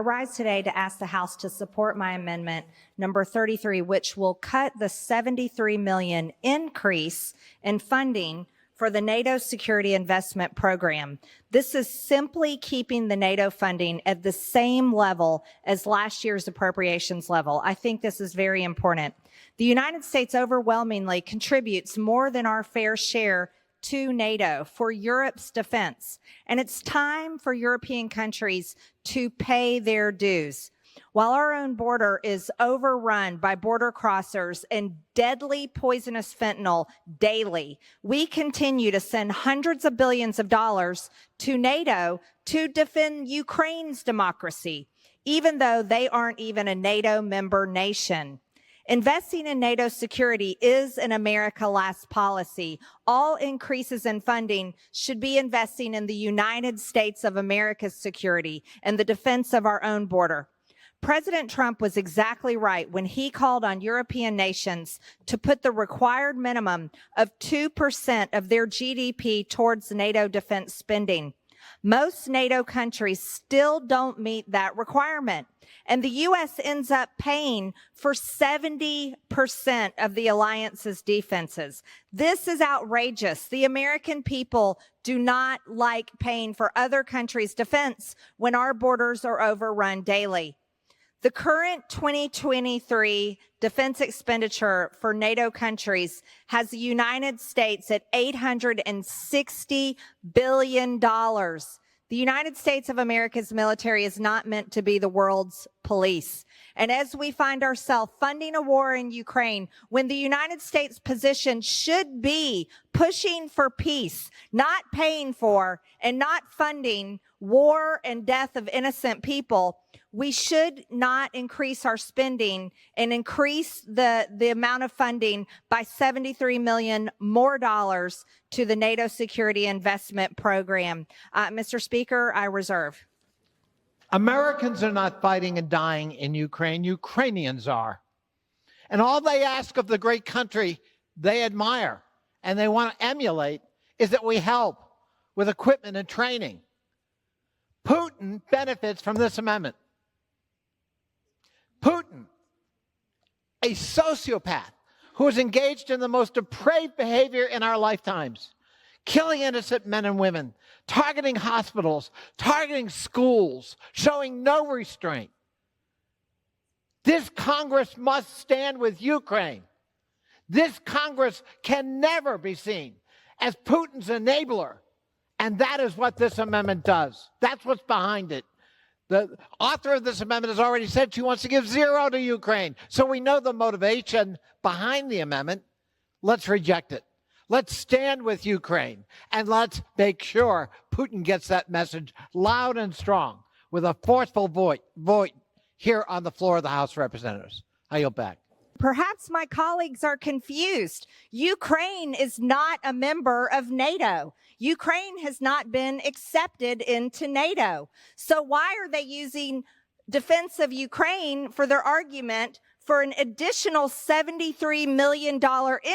rise today to ask the House to support my amendment number 33, which will cut the $73 million increase in funding for the NATO Security Investment Program. This is simply keeping the NATO funding at the same level as last year's appropriations level. I think this is very important. The United States overwhelmingly contributes more than our fair share to NATO for Europe's defense, and it's time for European countries to pay their dues. While our own border is overrun by border crossers and deadly poisonous fentanyl daily, we continue to send hundreds of billions of dollars to NATO to defend Ukraine's democracy, even though they aren't even a NATO member nation. Investing in NATO security is an America Last policy. All increases in funding should be investing in the United States of America's security and the defense of our own border. President Trump was exactly right when he called on European nations to put the required minimum of 2% of their GDP towards NATO defense spending. Most NATO countries still don't meet that requirement, and the U.S. ends up paying for 70% of the alliance's defenses. This is outrageous. The American people do not like paying for other countries' defense when our borders are overrun daily. The current 2023 defense expenditure for NATO countries has the United States at $860 billion. The United States of America's military is not meant to be the world's police. And as we find ourselves funding a war in Ukraine, when the United States position should be pushing for peace, not paying for and not funding war and death of innocent people, we should not increase our spending and increase the amount of funding by $73 million more dollars to the NATO Security Investment Program. Mr. Speaker, I reserve. Americans are not fighting and dying in Ukraine. Ukrainians are. And all they ask of the great country they admire and they want to emulate is that we help with equipment and training. Putin benefits from this amendment. Putin, a sociopath who is engaged in the most depraved behavior in our lifetimes, killing innocent men and women, targeting hospitals, targeting schools, showing no restraint. This Congress must stand with Ukraine. This Congress can never be seen as Putin's enabler. And that is what this amendment does. That's what's behind it. The author of this amendment has already said she wants to give zero to Ukraine. So we know the motivation behind the amendment. Let's reject it. Let's stand with Ukraine, and let's make sure Putin gets that message loud and strong with a forceful voice here on the floor of the House of Representatives. I yield back. Perhaps my colleagues are confused. Ukraine is not a member of NATO. Ukraine has not been accepted into NATO. So why are they using defense of Ukraine for their argument for an additional $73 million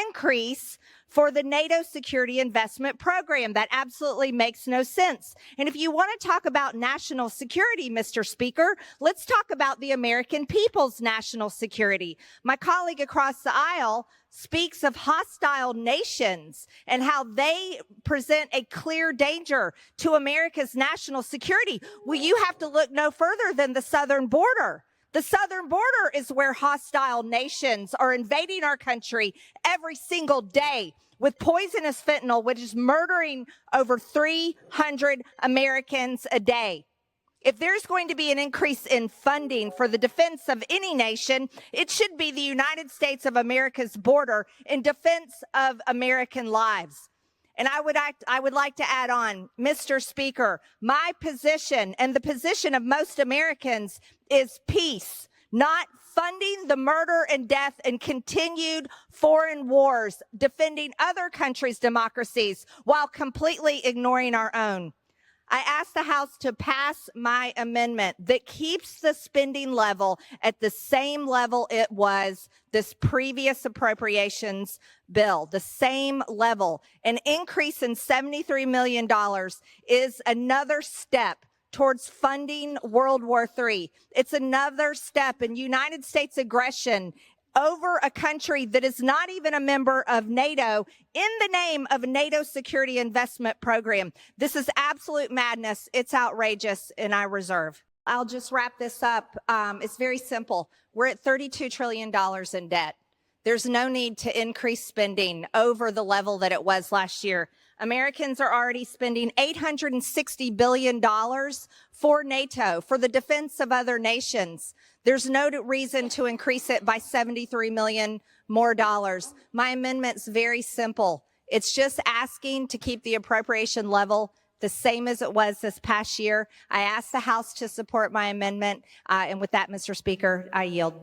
increase for the NATO Security Investment Program? That absolutely makes no sense. And if you want to talk about national security, Mr. Speaker, let's talk about the American people's national security. My colleague across the aisle speaks of hostile nations and how they present a clear danger to America's national security. Well, you have to look no further than the southern border. The southern border is where hostile nations are invading our country every single day with poisonous fentanyl, which is murdering over 300 Americans a day. If there's going to be an increase in funding for the defense of any nation, it should be the United States of America's border in defense of American lives. And I would like to add on, Mr. Speaker, my position and the position of most Americans is peace, not funding the murder and death and continued foreign wars, defending other countries' democracies while completely ignoring our own. I ask the House to pass my amendment that keeps the spending level at the same level it was this previous appropriations bill, the same level. An increase in $73 million is another step towards funding World War III. It's another step in United States aggression over a country that is not even a member of NATO in the name of a NATO security investment program. This is absolute madness. It's outrageous, and I reserve. I'll just wrap this up. It's very simple. We're at $32 trillion in debt. There's no need to increase spending over the level that it was last year. Americans are already spending $860 billion for NATO, for the defense of other nations. There's no reason to increase it by $73 million more dollars. My amendment's very simple. It's just asking to keep the appropriation level the same as it was this past year. I ask the House to support my amendment. And with that, Mr. Speaker, I yield.